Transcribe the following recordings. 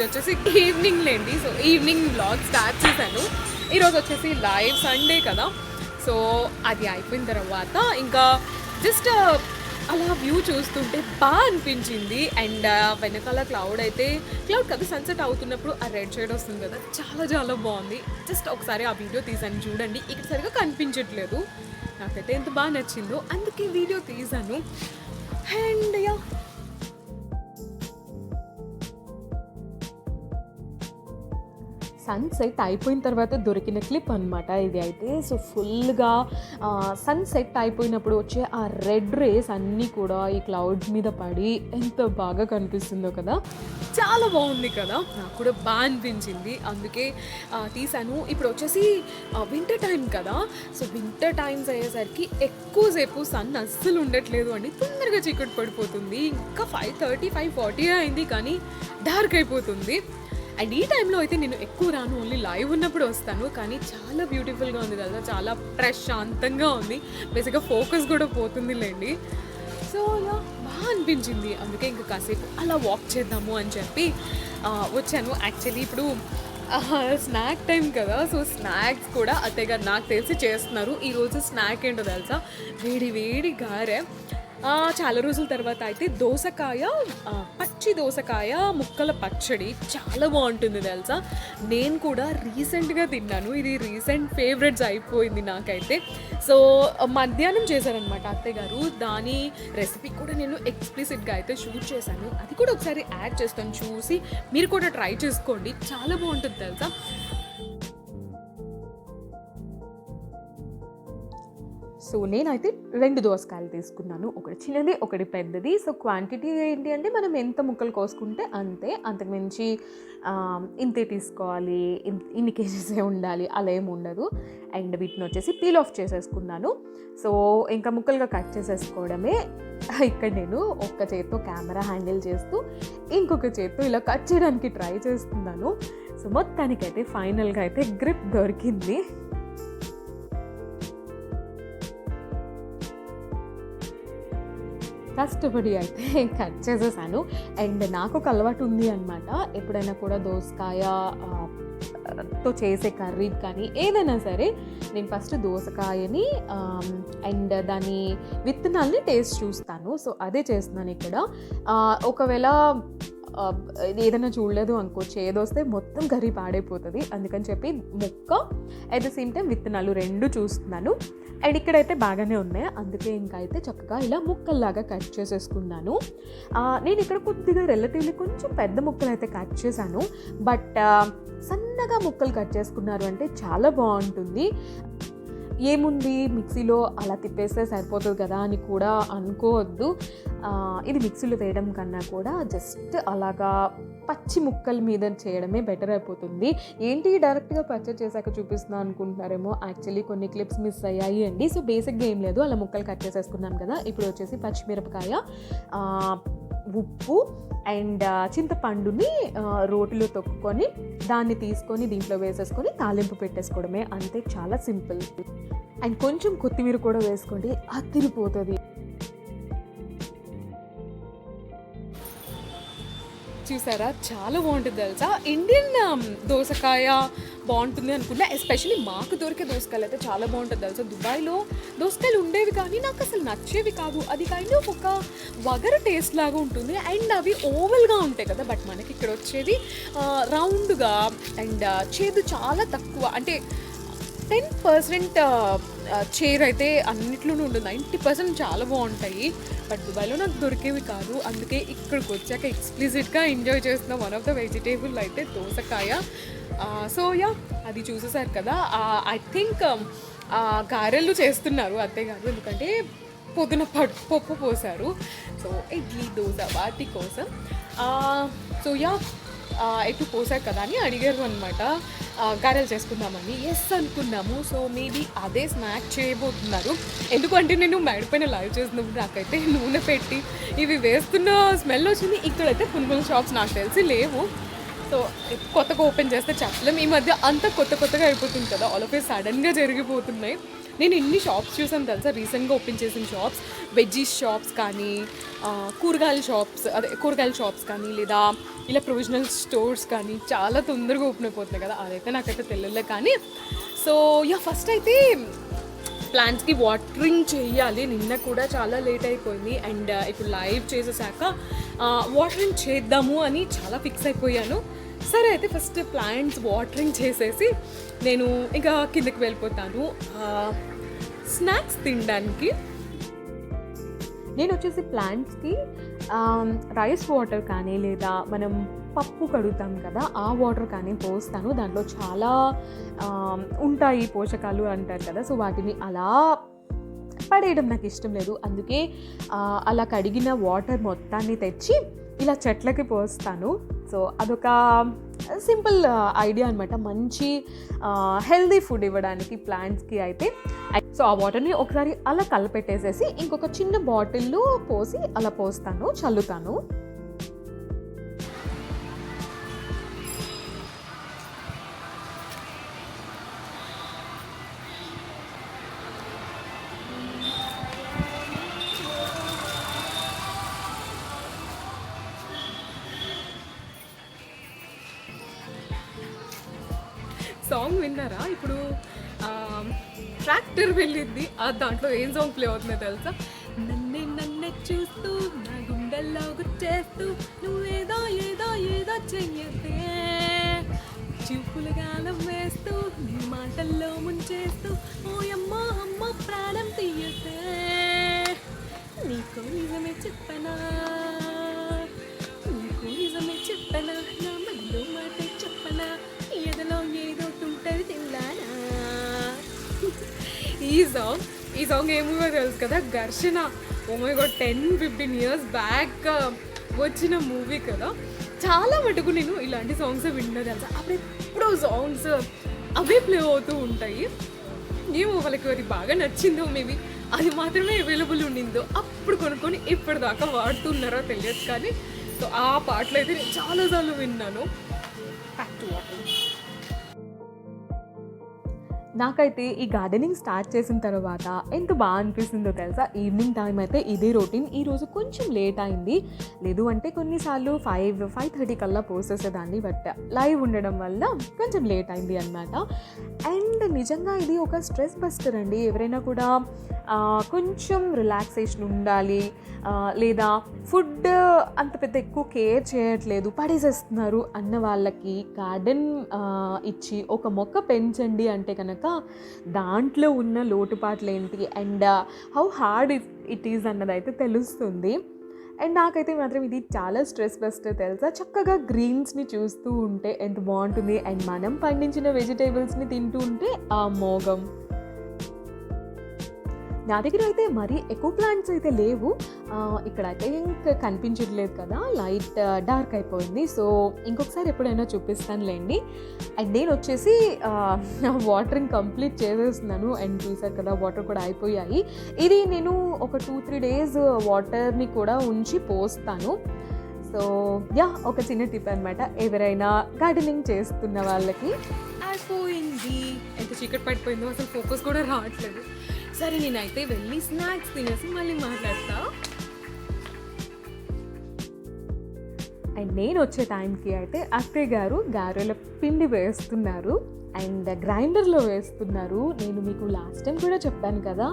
వచ్చేసి ఈవినింగ్ లేండి. So evening vlog start చేశాను. ఈరోజు వచ్చేసి లైవ్ సండే కదా, సో అది అయిపోయిన తర్వాత ఇంకా జస్ట్ అలా వ్యూ చూస్తుంటే బాగా అనిపించింది. అండ్ వెనకాల క్లౌడ్ కదా సన్సెట్ అవుతున్నప్పుడు ఆ రెడ్ షేడ్ వస్తుంది కదా, చాలా చాలా బాగుంది. జస్ట్ ఒకసారి ఆ వీడియో తీసాను చూడండి. ఇక్కడ సరిగా కనిపించట్లేదు, నాకైతే ఎంత బాగా నచ్చిందో అందుకే వీడియో తీసాను. అండ్ యా సన్సెట్ అయిపోయిన తర్వాత దొరికిన క్లిప్ అనమాట ఇది అయితే. సో ఫుల్గా సన్సెట్ అయిపోయినప్పుడు వచ్చే ఆ రెడ్ రేస్ అన్నీ కూడా ఈ క్లౌడ్స్ మీద పడి ఎంత బాగా కనిపిస్తుందో కదా, చాలా బాగుంది కదా, నాకు కూడా బాగా అనిపించింది, అందుకే తీసాను. ఇప్పుడు వచ్చేసి వింటర్ టైం కదా, సో వింటర్ టైమ్స్ అయ్యేసరికి ఎక్కువసేపు సన్ అస్సలు ఉండట్లేదు అండి, తొందరగా చీకటి పడిపోతుంది. ఇంకా 5:30 5:40 అయింది కానీ డార్క్ అయిపోతుంది. అండ్ ఈ టైంలో అయితే నేను ఎక్కువ రాను, ఓన్లీ లైవ్ ఉన్నప్పుడు వస్తాను. కానీ చాలా బ్యూటిఫుల్గా ఉంది కదా, చాలా ప్రశాంతంగా ఉంది, బేసిక్గా ఫోకస్ కూడా పోతుంది లేండి. సో అలా బాగా అనిపించింది, అందుకే ఇంకా కాసేపు అలా వాక్ చేద్దాము అని చెప్పి వచ్చాను. యాక్చువల్లీ ఇప్పుడు స్నాక్ టైం కదా, సో స్నాక్స్ కూడా అత్తయ్య గారు నాకు తెలిసి చేస్తున్నారు. ఈరోజు స్నాక్ ఏంటో తెలుసా, వేడి వేడి గారె. చాలా రోజుల తర్వాత అయితే పచ్చి దోసకాయ ముక్కల పచ్చడి చాలా బాగుంటుంది తెలుసా. నేను కూడా రీసెంట్గా తిన్నాను, ఇది రీసెంట్ ఫేవరెట్స్ అయిపోయింది నాకైతే. సో మధ్యాహ్నం చేశారనమాట అత్తయ్య గారు, దాని రెసిపీ కూడా నేను ఎక్స్ప్లిసిట్గా అయితే షూట్ చేశాను, అది కూడా ఒకసారి యాడ్ చేస్తాను, చూసి మీరు కూడా ట్రై చేసుకోండి, చాలా బాగుంటుంది తెలుసా. సో నేనైతే 2 దోసకాయలు తీసుకున్నాను, ఒకటి చిన్నది ఒకటి పెద్దది. సో క్వాంటిటీ ఏంటి అంటే మనం ఎంత ముక్కలు కోసుకుంటే అంతే, అంతకుమించి ఇంతే తీసుకోవాలి, ఇన్ని కేజీసే ఉండాలి అలా ఏమి ఉండదు. అండ్ వీటిని వచ్చేసి పీల్ ఆఫ్ చేసేసుకున్నాను. సో ఇంకా ముక్కలుగా కట్ చేసేసుకోవడమే. ఇక్కడ నేను ఒక్క చేత్తో కెమెరా హ్యాండిల్ చేస్తూ ఇంకొక చేత్తో ఇలా కట్ చేయడానికి ట్రై చేస్తున్నాను. సో మొత్తానికైతే ఫైనల్గా అయితే గ్రిప్ దొరికింది. కష్టపడి అయితే కట్ చేసేసాను. అండ్ నాకు ఒక అలవాటు ఉంది అనమాట, ఎప్పుడైనా కూడా దోసకాయతో చేసే కర్రీ కానీ ఏదైనా సరే నేను ఫస్ట్ దోసకాయని అండ్ దాని విత్తనాల్ని టేస్ట్ చూస్తాను. సో అదే చేస్తున్నాను ఇక్కడ. ఒకవేళ ఏదైనా చూడలేదు అనుకో, చేదొస్తే మొత్తం కర్రీ పాడైపోతుంది, అందుకని చెప్పి ముక్క అట్ ద సేమ్ టైం విత్తనాలు 2 చూస్తున్నాను. అండ్ ఇక్కడైతే బాగానే ఉన్నాయి, అందుకే ఇంకా అయితే చక్కగా ఇలా ముక్కల్లాగా కట్ చేసేసుకున్నాను. నేను ఇక్కడ కొద్దిగా రిలేటివ్లీ కొంచెం పెద్ద ముక్కలు అయితే కట్ చేశాను, బట్ సన్నగా ముక్కలు కట్ చేసుకున్నారు అంటే చాలా బాగుంటుంది. ఏముంది మిక్సీలో అలా తిప్పేస్తే సరిపోతుంది కదా అని కూడా అనుకోవద్దు. ఇది మిక్సీలో వేయడం కన్నా కూడా జస్ట్ అలాగా పచ్చి ముక్కల మీద చేయడమే బెటర్ అయిపోతుంది. ఏంటి డైరెక్ట్గా పర్చేజ్ చేశాక చూపిస్తున్నాను అనుకుంటున్నారేమో, యాక్చువల్లీ కొన్ని క్లిప్స్ మిస్ అయ్యాయి అండి. సో బేసిక్గా ఏం లేదు, అలా ముక్కలు కట్ చేసేసుకున్నాను కదా. ఇప్పుడు వచ్చేసి పచ్చిమిరపకాయ, ఉప్పు అండ్ చింతపండుని రోటిలో తొక్కుకొని దాన్ని తీసుకొని దీంట్లో వేసేసుకొని తాలింపు పెట్టేసుకోవడమే, అంతే, చాలా సింపుల్. అండ్ కొంచెం కొత్తిమీర కూడా వేసుకోండి, అదిరిపోతుంది. చూసారా చాలా బాగుంటుంది తెలుసా. ఇండియన్ దోసకాయ బాగుంటుంది అనుకుంటా, ఎస్పెషల్లీ మాకు దొరికే దోసకాయలు అయితే చాలా బాగుంటుంది తెలుసా. దుబాయ్లో దోసకాయలు ఉండేవి కానీ నాకు అసలు నచ్చేవి కాదు, అది కైండ్ ఆఫ్ ఒక వగరు టేస్ట్ లాగా ఉంటుంది. అండ్ అవి ఓవల్గా ఉంటాయి కదా, బట్ మనకి ఇక్కడ వచ్చేది రౌండ్గా అండ్ చేదు చాలా తక్కువ, అంటే 10% చేర్ అయితే అన్నిట్లోనూ ఉండదు, 90% చాలా బాగుంటాయి. బట్ దుబాయ్లో నాకు దొరికేవి కాదు, అందుకే ఇక్కడికి వచ్చాక ఎక్స్ప్లిసిట్గా ఎంజాయ్ చేస్తున్న వన్ ఆఫ్ ద వెజిటేబుల్ అయితే దోసకాయ. సో యా అది చూసేసారు కదా. ఐ థింక్ గారెలు చేస్తున్నారు అత్తయ్య గారు, ఎందుకంటే పొద్దున పప్పు పోసారు. సో ఇడ్లీ దోశ వాటి కోసం. సో యా ఎటు పోసారు కదా అని అడిగారు అనమాట, గారెలు చేసుకుందామని. ఎస్ అనుకున్నాము. సో మేబీ అదే స్నాక్ చేయబోతున్నారు, ఎందుకంటే నేను మేడిపైన లైవ్ చేసినప్పుడు నాకైతే నూనె పెట్టి ఇవి వేస్తున్న స్మెల్ వచ్చింది. ఇక్కడైతే పునుగుల షాప్స్ నాకు తెలిసి లేవు, సో కొత్తగా ఓపెన్ చేస్తే చెప్పలేం. ఈ మధ్య అంతా కొత్తగా అయిపోతుంది కదా, ఆల్ ఆఫ్ ఏ సడన్గా జరిగిపోతున్నాయి. నేను ఇన్ని షాప్స్ చూసాను తెలుసా, రీసెంట్గా ఓపెన్ చేసిన షాప్స్, వెజ్జీస్ షాప్స్ కానీ, కూరగాయల షాప్స్ కానీ, లేదా ఇలా ప్రొవిజనల్ స్టోర్స్ కానీ చాలా తొందరగా ఓపెన్ అయిపోతున్నాయి కదా, అదైతే నాకైతే తెలియలే. కానీ సో ఫస్ట్ అయితే ప్లాంట్స్కి వాటరింగ్ చేయాలి. నిన్న కూడా చాలా లేట్ అయిపోయింది అండ్ ఇప్పుడు లైవ్ చేసేసాక వాటరింగ్ చేద్దాము అని చాలా ఫిక్స్ అయిపోయాను. సరే అయితే ఫస్ట్ ప్లాంట్స్ వాటరింగ్ చేసేసి నేను ఇంకా కిందకి వెళ్ళిపోతాను స్నాక్స్ తినడానికి. నేను వచ్చేసి ప్లాంట్స్కి రైస్ వాటర్ కానీ, లేదా మనం పప్పు కడుగుతాం కదా ఆ వాటర్ కానీ పోస్తాను. దాంట్లో చాలా ఉంటాయి పోషకాలు అంటారు కదా, సో వాటిని అలా పడేయడం నాకు ఇష్టం లేదు. అందుకే అలా కడిగిన వాటర్ మొత్తాన్ని తెచ్చి ఇలా చెట్లకి పోస్తాను. సో అదొక సింపుల్ ఐడియా అనమాట, మంచి హెల్దీ ఫుడ్ ఇవ్వడానికి ప్లాంట్స్కి అయితే. సో ఆ వాటర్ని ఒకసారి అలా కలిపెట్టేసేసి ఇంకొక చిన్న బాటిల్లో పోసి అలా పోస్తాను, చల్లుతాను. సాంగ్ విన్నారా? ఇప్పుడు ట్రాక్టర్ వెళ్ళింది, దాంట్లో ఏం సాంగ్ ప్లే అవుతుందో తెలుసా? నన్నే చూస్తూ నా గుండెల్లో గుచ్చేస్తూ నువ్వేదో ఏదో ఏదో చెయ్యతే, చూపుల గాలం వేస్తూ నీ మాటల్లో ముంచేస్తూ ఓ అమ్మ ప్రాణం తీయతే, నీకు నిజమే చెప్పనా నా మళ్ళీ మాట చెప్పనా, ఏదలో ఏదో తుంటది తిన్నానా. ఈ సాంగ్ ఏ మూవీ తెలుసు కదా, Gharshana. Oh my god, 10-15 years back వచ్చిన మూవీ కదా. చాలా మటుకు నేను ఇలాంటి సాంగ్స్ విన్నా తెలుసా. అప్పుడు ఎప్పుడో సాంగ్స్ అవే ప్లే అవుతూ ఉంటాయి. ఏమో వాళ్ళకి అది బాగా నచ్చిందో, మేబీ అది మాత్రమే అవైలబుల్ ఉండిందో అప్పుడు కొనుక్కొని ఇప్పటిదాకా వాడుతున్నారో తెలియదు. కానీ సో ఆ పాటలు అయితే నేను చాలాసార్లు విన్నాను. Back to water. నాకైతే ఈ గార్డెనింగ్ స్టార్ట్ చేసిన తర్వాత ఎంత బాగా అనిపిస్తుందో తెలుసా. ఈవినింగ్ టైం అయితే ఇదే రొటీన్. ఈరోజు కొంచెం లేట్ అయింది, లేదు అంటే కొన్నిసార్లు 5-5:30 కల్లా పోసేసేదాన్ని, బట్ లైవ్ ఉండడం వల్ల కొంచెం లేట్ అయింది అనమాట. అండ్ నిజంగా ఇది ఒక స్ట్రెస్ బస్టర్ అండి. ఎవరైనా కూడా కొంచెం రిలాక్సేషన్ ఉండాలి, లేదా ఫుడ్ అంత పెద్ద ఎక్కువ కేర్ చేయట్లేదు, పడేసేస్తున్నారు అన్న వాళ్ళకి గార్డెన్ ఇచ్చి ఒక మొక్క పెంచండి అంటే కనుక దాంట్లో ఉన్న లోటుపాట్లు ఏంటి and how hard it is అన్నదైతే తెలుస్తుంది. అండ్ నాకైతే మాత్రం ఇది చాలా స్ట్రెస్ బస్టర్ తెలుసా. చక్కగా గ్రీన్స్ని చూస్తూ ఉంటే ఎంత బాగుంటుంది, అండ్ మనం పండించిన వెజిటేబుల్స్ని తింటూ ఉంటే ఆ మోగం. నా దగ్గర అయితే మరీ ఎక్కువ ప్లాంట్స్ అయితే లేవు, ఇక్కడైతే ఇంకా కనిపించట్లేదు కదా, లైట్ డార్క్ అయిపోయింది. సో ఇంకొకసారి ఎప్పుడైనా చూపిస్తానులేండి. అండ్ నేను వచ్చేసి వాటరింగ్ కంప్లీట్ చేసేస్తున్నాను. అండ్ చూసారు కదా వాటర్ కూడా అయిపోయాయి. ఇది నేను ఒక 2-3 days వాటర్ని కూడా ఉంచి పోస్తాను. సో ఒక చిన్న టిప్ అనమాట, ఎవరైనా గార్డెనింగ్ చేస్తున్న వాళ్ళకి. అయిపోయింది, ఎంత చీకటి పడిపోయిందో, అసలు ఫోకస్ కూడా రావట్లేదు. సరే నేనైతే వెళ్ళి స్నాక్స్ తినేసి మళ్ళీ మాట్లాడతా. అండ్ నేను వచ్చే టైంకి అయితే అత్తయ్య గారు గారెల పిండి వేస్తున్నారు అండ్ గ్రైండర్లో వేస్తున్నారు. నేను మీకు లాస్ట్ టైం కూడా చెప్పాను కదా,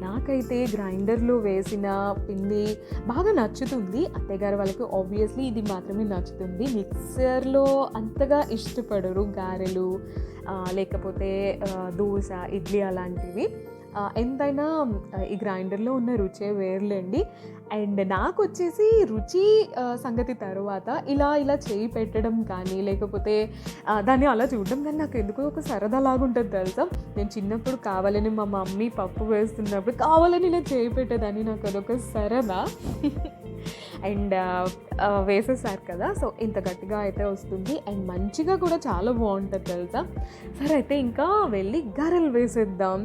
నాకైతే గ్రైండర్లో వేసిన పిండి బాగా నచ్చుతుంది. అత్తయ్య గారు వాళ్ళకి ఆబ్వియస్లీ ఇది మాత్రమే నచ్చుతుంది. మిక్సర్లో అంతగా ఇష్టపడరు గారెలు, లేకపోతే దోశ, ఇడ్లీ అలాంటివి. ఎంతైనా ఈ గ్రైండర్లో ఉన్న రుచే వేర్లేండి. అండ్ నాకు వచ్చేసి రుచి సంగతి తర్వాత ఇలా చేయి పెట్టడం కానీ, లేకపోతే దాన్ని అలా చూడడం కానీ నాకు ఎందుకో ఒక సరదా లాగుంటుంది తెలుసా. నేను చిన్నప్పుడు కావాలని మా మమ్మీ పప్పు వేస్తున్నప్పుడు కావాలని ఇలా చేయి పెట్టేదాన్ని, నాకు అదొక సరదా. అండ్ వేసేసారు కదా, సో ఇంత గట్టిగా అయితే వస్తుంది అండ్ మంచిగా కూడా చాలా బాగుంటుంది తెలుసా. సరే అయితే ఇంకా వెళ్ళి గారెలు వేసేద్దాం.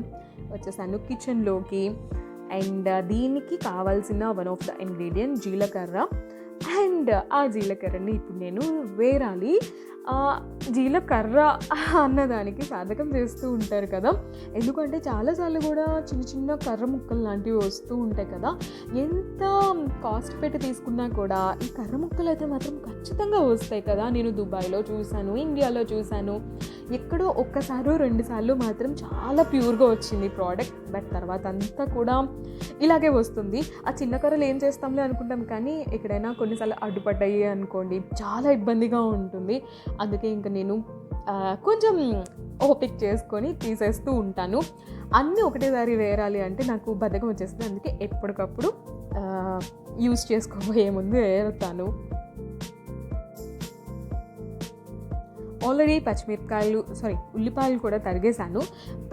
వచ్చేసాను కిచెన్లోకి. అండ్ దీనికి కావాల్సిన వన్ ఆఫ్ ద ఇంగ్రీడియంట్ జీలకర్ర. అండ్ ఆ జీలకర్రని ఇప్పుడు నేను వేరాలి. జీలకర్ర అన్నదానికి సాధకం చేస్తూ ఉంటారు కదా, ఎందుకంటే చాలాసార్లు కూడా చిన్న చిన్న కర్ర ముక్కలు లాంటివి వస్తూ ఉంటాయి కదా. ఎంత కాస్ట్ పెట్టి తీసుకున్నా కూడా ఈ కర్ర ముక్కలు అయితే మాత్రం ఖచ్చితంగా వస్తాయి కదా. నేను దుబాయ్లో చూశాను, ఇండియాలో చూశాను, ఎక్కడో ఒక్కసారో 2 సార్లు మాత్రం చాలా ప్యూర్గా వచ్చింది ప్రోడక్ట్. బట్ తర్వాత అంతా కూడా ఇలాగే వస్తుంది. ఆ చిన్న కర్రలు ఏం చేస్తాంలే అనుకుంటాం, కానీ ఎక్కడైనా కొన్నిసార్లు అడ్డుపడ్డాయి అనుకోండి చాలా ఇబ్బందిగా ఉంటుంది. అందుకే ఇంకా నేను కొంచెం ఓపిక చేసుకొని తీసేస్తూ ఉంటాను. అన్నీ ఒకటేసారి వేరాలి అంటే నాకు బద్ధకం వచ్చేస్తుంది. అందుకే ఎప్పటికప్పుడు యూజ్ చేసుకోబోయే ముందు వేరుతాను. ఆల్రెడీ ఉల్లిపాయలు కూడా తరిగేశాను.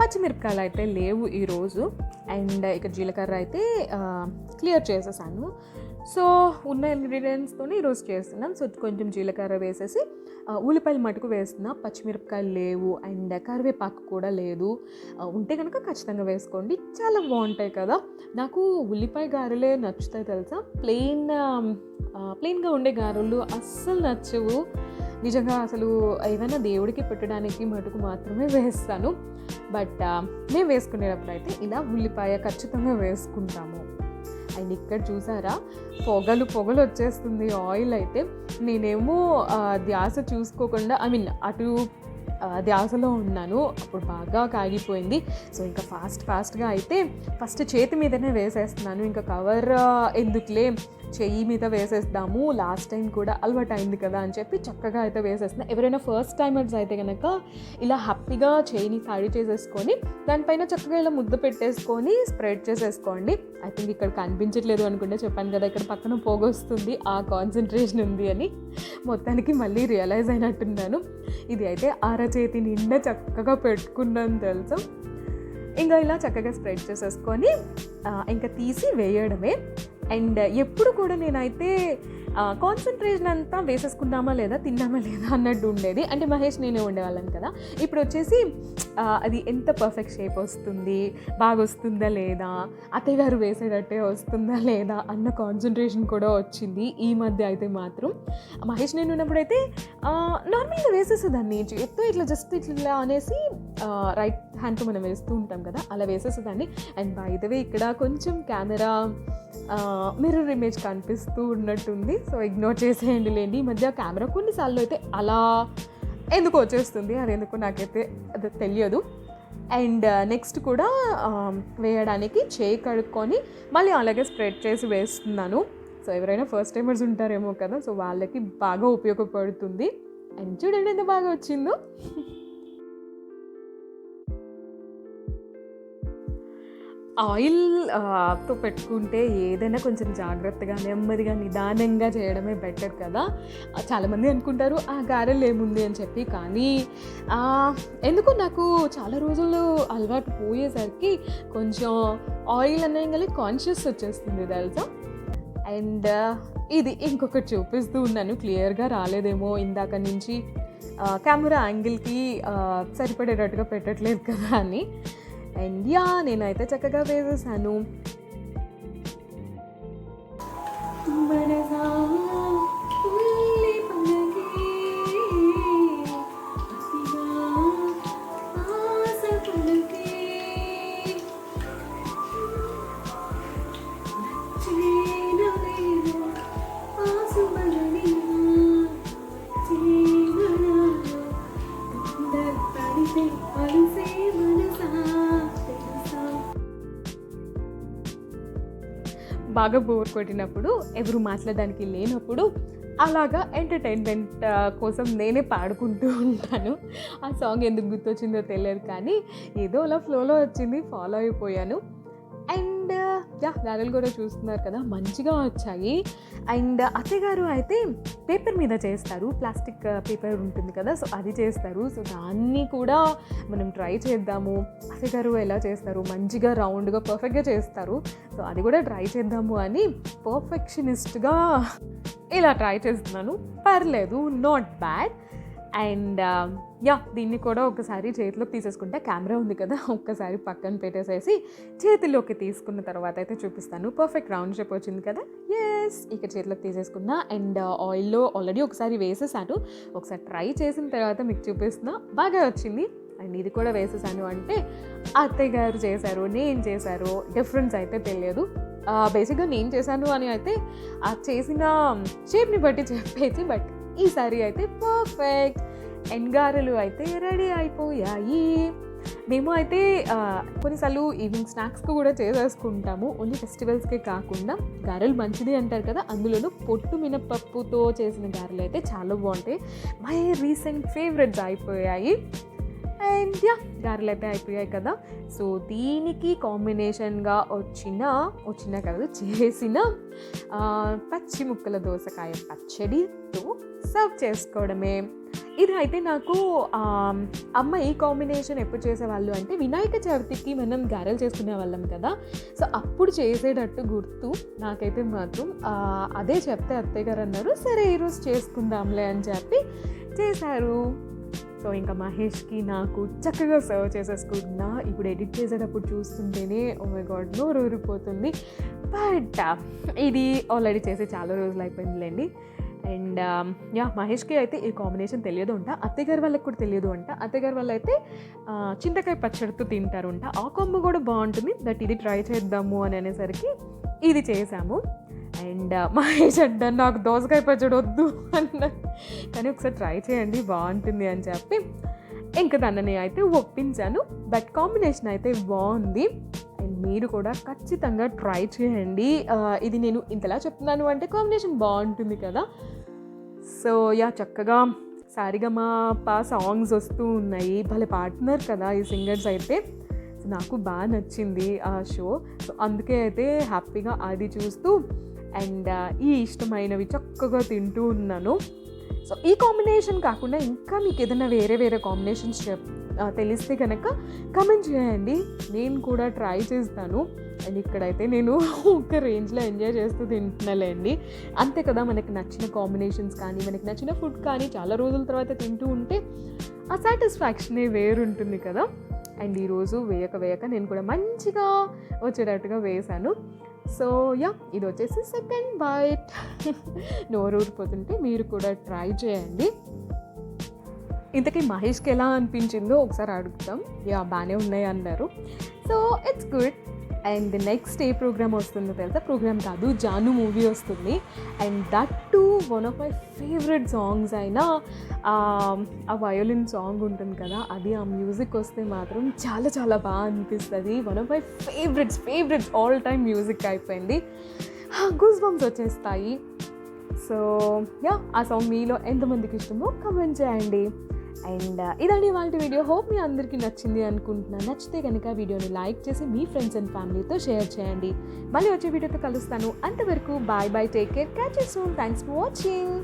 పచ్చిమిరపకాయలు అయితే లేవు ఈరోజు. అండ్ ఇక జీలకర్ర అయితే క్లియర్ చేసేసాను. సో ఉన్న ఇంగ్రీడియంట్స్తో ఈరోజు చేస్తున్నాం. సో కొంచెం జీలకర్ర వేసేసి ఉల్లిపాయలు మటుకు వేస్తున్నా. పచ్చిమిరపకాయలు లేవు అండ్ కరివేపాకు కూడా లేదు. ఉంటే కనుక ఖచ్చితంగా వేసుకోండి, చాలా బాగుంటాయి కదా. నాకు ఉల్లిపాయ గారెలే నచ్చుతాయి తెలుసా. ప్లెయిన్గా ఉండే గారెలు అస్సలు నచ్చవు నిజంగా. అసలు ఏవైనా దేవుడికి పెట్టడానికి మటుకు మాత్రమే వేస్తాను. బట్ మేము వేసుకునేటప్పుడు అయితే ఇలా ఉల్లిపాయ ఖచ్చితంగా వేసుకుంటాము. అండ్ ఇక్కడ చూసారా పొగలు వచ్చేస్తుంది ఆయిల్ అయితే. నేనేమో ధ్యాస చూసుకోకుండా అటు ధ్యాసలో ఉన్నాను, అప్పుడు బాగా కాగిపోయింది. సో ఇంకా ఫాస్ట్గా అయితే ఫస్ట్ చేతి మీదనే వేసేస్తున్నాను. ఇంకా కవర్ ఎందుకులే, చెయ్యి మీద వేసేద్దాము, లాస్ట్ టైం కూడా అలవాటు అయింది కదా అని చెప్పి చక్కగా అయితే వేసేస్తున్నా. ఎవరైనా ఫస్ట్ టైమర్స్ అయితే కనుక ఇలా హ్యాపీగా చేయిని తడి చేసేసుకొని దానిపైన చక్కగా ఇలా ముద్ద పెట్టేసుకొని స్ప్రెడ్ చేసేసుకోండి. ఐ థింక్ ఇక్కడ కనిపించట్లేదు అనుకుంటే, చెప్పాను కదా ఇక్కడ పక్కన పోగొస్తుంది, ఆ కాన్సన్ట్రేషన్ ఉంది అని. మొత్తానికి మళ్ళీ రియలైజ్ అయినట్టున్నాను. ఇది అయితే అరచేతి నిండా చక్కగా పెట్టుకున్నాను తెలుసా. ఇంకా ఇలా చక్కగా స్ప్రెడ్ చేసేసుకొని ఇంకా తీసి వేయడమే. అండ్ ఎప్పుడు కూడా నేనైతే కాన్సన్ట్రేషన్ అంతా వేసేసుకున్నామా లేదా తిన్నామా లేదా అన్నట్టు ఉండేది. అంటే మహేష్ నేనే ఉండేవాళ్ళం కదా. ఇప్పుడు వచ్చేసి అది ఎంత పర్ఫెక్ట్ షేప్ వస్తుంది, బాగా వస్తుందా లేదా, అత్తయ్య గారు వేసేటట్టే వస్తుందా లేదా అన్న కాన్సన్ట్రేషన్ కూడా వచ్చింది ఈ మధ్య. అయితే మాత్రం మహేష్ నేను ఉన్నప్పుడైతే నార్మల్గా వేసేసేదాన్ని, చేత్తో ఇట్లా జస్ట్ ఇట్లా అనేసి రైట్ హ్యాండ్తో మనం వేస్తూ ఉంటాం కదా, అలా వేసేసేదాన్ని. అండ్ బై ద వే ఇక్కడ కొంచెం కెమెరా మిర్రర్ ఇమేజ్ కనిపిస్తూ ఉన్నట్టుంది, సో ఇగ్నోర్ చేసేయండి లేండి. ఈ మధ్య కెమెరా కొన్నిసార్లు అయితే అలా ఎందుకు వచ్చేస్తుంది, అది ఎందుకు నాకైతే అది తెలియదు. అండ్ నెక్స్ట్ కూడా వేయడానికి చేయి కడుక్కొని మళ్ళీ అలాగే స్ప్రెడ్ చేసి వేస్తున్నాను. సో ఎవరైనా ఫస్ట్ టైమర్స్ ఉంటారేమో కదా, సో వాళ్ళకి బాగా ఉపయోగపడుతుంది. అండ్ చూడండి ఎంత బాగా వచ్చిందో. ఆయిల్తో పెట్టుకుంటే ఏదైనా కొంచెం జాగ్రత్తగా నెమ్మదిగా నిదానంగా చేయడమే బెటర్ కదా. చాలామంది అనుకుంటారు ఆ గారెలు ఏముంది అని చెప్పి, కానీ ఎందుకు నాకు చాలా రోజులు అలవాటు పోయేసరికి కొంచెం ఆయిల్ అనగానే కాన్షియస్ వచ్చేస్తుంది తెలుసా. అండ్ ఇది ఇంకొకటి చూపిస్తూ ఉన్నాను, క్లియర్గా రాలేదేమో ఇందాక నుంచి కెమెరా యాంగిల్కి సరిపడేటట్టుగా పెట్టట్లేదు కదా అని. అండ్ నేనైతే చక్కగా వేసేసాను. బాగా బోర్ కొట్టినప్పుడు, ఎవరు మాట్లాడడానికి లేనప్పుడు అలాగా ఎంటర్టైన్మెంట్ కోసం నేనే పాడుకుంటూ ఉంటాను. ఆ సాంగ్ ఎందుకు గుర్తొచ్చిందో తెలియదు, కానీ ఏదో అలా ఫ్లోలో వచ్చింది, ఫాలో అయిపోయాను. అండ్ గారెలు కూడా చూస్తున్నారు కదా మంచిగా వచ్చాయి. అండ్ అత్తయ్య గారు అయితే పేపర్ మీద చేస్తారు, ప్లాస్టిక్ పేపర్ ఉంటుంది కదా, సో అది చేస్తారు. సో దాన్ని కూడా మనం ట్రై చేద్దాము. అత్తయ్య గారు ఎలా చేస్తారు, మంచిగా రౌండ్గా పర్ఫెక్ట్గా చేస్తారు. సో అది కూడా ట్రై చేద్దాము అని పర్ఫెక్షనిస్ట్గా ఇలా ట్రై చేస్తున్నాను. పర్లేదు, నాట్ బ్యాడ్. అండ్ దీన్ని కూడా ఒకసారి చేతిలోకి తీసేసుకుంటే కెమెరా ఉంది కదా, ఒక్కసారి పక్కన పెట్టేసేసి చేతిలోకి తీసుకున్న తర్వాత అయితే చూపిస్తాను. పర్ఫెక్ట్ రౌండ్ షేప్ వచ్చింది కదా. ఎస్, ఇక్కడ చేతిలోకి తీసేసుకున్నా. అండ్ ఆయిల్లో ఆల్రెడీ ఒకసారి వేసేసాను. ఒకసారి ట్రై చేసిన తర్వాత మీకు చూపిస్తున్నా, బాగా వచ్చింది. అండ్ ఇది కూడా వేసేసాను అంటే అత్తయ్య గారు చేశారు, నేను చేశారు, డిఫరెన్స్ అయితే తెలియదు. బేసిక్గా నేను చేశాను అని అయితే ఆ చేసిన షేప్ని బట్టి చెప్పేసి, బట్ ఈసారి అయితే పర్ఫెక్ట్. అండ్ గారెలు అయితే రెడీ అయిపోయాయి. మేము అయితే కొన్నిసార్లు ఈవినింగ్ స్నాక్స్కి కూడా చేసేసుకుంటాము, ఓన్లీ ఫెస్టివల్స్కే కాకుండా. గారెలు మంచిది అంటారు కదా, అందులోనూ పొట్టు మినపప్పుతో చేసిన గారెలు అయితే చాలా బాగుంటాయి. మై రీసెంట్ ఫేవరెట్స్ అయిపోయాయి. అండ్ గారెలు అయితే అయిపోయాయి కదా. సో దీనికి కాంబినేషన్గా వచ్చిన కదా చేసిన పచ్చి ముక్కల దోసకాయ పచ్చడితో సర్వ్ చేసుకోవడమే. ఇది అయితే నాకు అమ్మ ఈ కాంబినేషన్ ఎప్పుడు చేసేవాళ్ళు అంటే వినాయక చవితికి మనం గారెలు చేసుకునే వాళ్ళం కదా. సో అప్పుడు చేసేటట్టు గుర్తు నాకైతే మాత్రం. అదే చెప్తే అత్తయ్య గారు అన్నారు, సరే ఈరోజు చేసుకుందాంలే అని చెప్పి చేశారు. సో ఇంకా మహేష్కి నాకు చక్కగా సర్వ్ చేసేసుకుంటున్నా. ఇప్పుడు ఎడిట్ చేసేటప్పుడు చూస్తుంటేనే ఓ మై గాడ్ నోరు ఊరిపోతుంది. బట్ ఇది ఆల్రెడీ చేసి చాలా రోజులు అయిపోయిందిలేండి. అండ్ మహేష్కి అయితే ఈ కాంబినేషన్ తెలియదు అంట, అత్తయ్య గారి వాళ్ళకి కూడా తెలియదు అంట. అత్తయ్య గారి వాళ్ళు అయితే చింతకాయ పచ్చడితో తింటారు అంట. ఆ కాంబో కూడా బాగుంటుంది. బట్ ఇది ట్రై చేద్దాము అని అనేసరికి ఇది చేసాము. అండ్ మహేష్ అంట నాకు దోసకాయ పచ్చడి వద్దు అన్న, కానీ ఒకసారి ట్రై చేయండి బాగుంటుంది అని చెప్పి ఇంకా తనని అయితే ఒప్పించాను. బట్ కాంబినేషన్ అయితే బాగుంది. అండ్ మీరు కూడా ఖచ్చితంగా ట్రై చేయండి. ఇది నేను ఇంతలా చెప్తున్నాను అంటే కాంబినేషన్ బాగుంటుంది కదా. సో చక్కగా సారిగమప సాంగ్స్ వస్తూ ఉన్నాయి. భలే పాడుతున్నారు కదా ఈ సింగర్స్ అయితే. నాకు బాగా నచ్చింది ఆ షో. సో అందుకే అయితే హ్యాపీగా అది చూస్తూ అండ్ ఈ ఇష్టమైనవి చక్కగా తింటూ ఉన్నాను. సో ఈ కాంబినేషన్ కాకుండా ఇంకా మీకు ఏదైనా వేరే కాంబినేషన్స్ తెలిస్తే కనుక కమెంట్ చేయండి, నేను కూడా ట్రై చేస్తాను. అండ్ ఇక్కడైతే నేను ఒక రేంజ్లో ఎంజాయ్ చేస్తూ తింటున్నాలేండి. అంతే కదా, మనకి నచ్చిన కాంబినేషన్స్ కానీ మనకి నచ్చిన ఫుడ్ కానీ చాలా రోజుల తర్వాత తింటూ ఉంటే ఆ సాటిస్ఫాక్షనే వేరుంటుంది కదా. అండ్ ఈరోజు వేయక నేను కూడా మంచిగా వచ్చేటట్టుగా వేసాను. సో ఇది వచ్చేసి సెకండ్ బైట్. నోరు ఊరిపోతుంటే మీరు కూడా ట్రై చేయండి. ఇంతకీ మహేష్కి ఎలా అనిపించిందో ఒకసారి అడుగుతాం. బాగానే ఉన్నాయి అన్నారు. So it's good. And next ఏ ప్రోగ్రామ్ వస్తుందో తెలుసా? ప్రోగ్రామ్ కాదు, జాను మూవీ వస్తుంది. And that to one of my favourite songs అయిన ఆ వయోలిన్ సాంగ్ ఉంటుంది కదా, అది ఆ మ్యూజిక్ వస్తే మాత్రం చాలా చాలా బాగా అనిపిస్తుంది. One of my favourites all time music అయిపోయింది. గూస్ బంప్స్ వచ్చేస్తాయి. సో ఆ సాంగ్ మీలో ఎంతమందికి ఇష్టమో కమెంట్ చేయండి. అండ్ ఇదండి వాళ్ళ వీడియో. హోప్ మీ అందరికీ నచ్చింది అనుకుంటున్నాను. నచ్చితే కనుక వీడియోని లైక్ చేసి మీ ఫ్రెండ్స్ అండ్ ఫ్యామిలీతో షేర్ చేయండి. మళ్ళీ వచ్చే వీడియోతో కలుస్తాను. అంతవరకు bye, take care, catch you soon. Thanks for watching.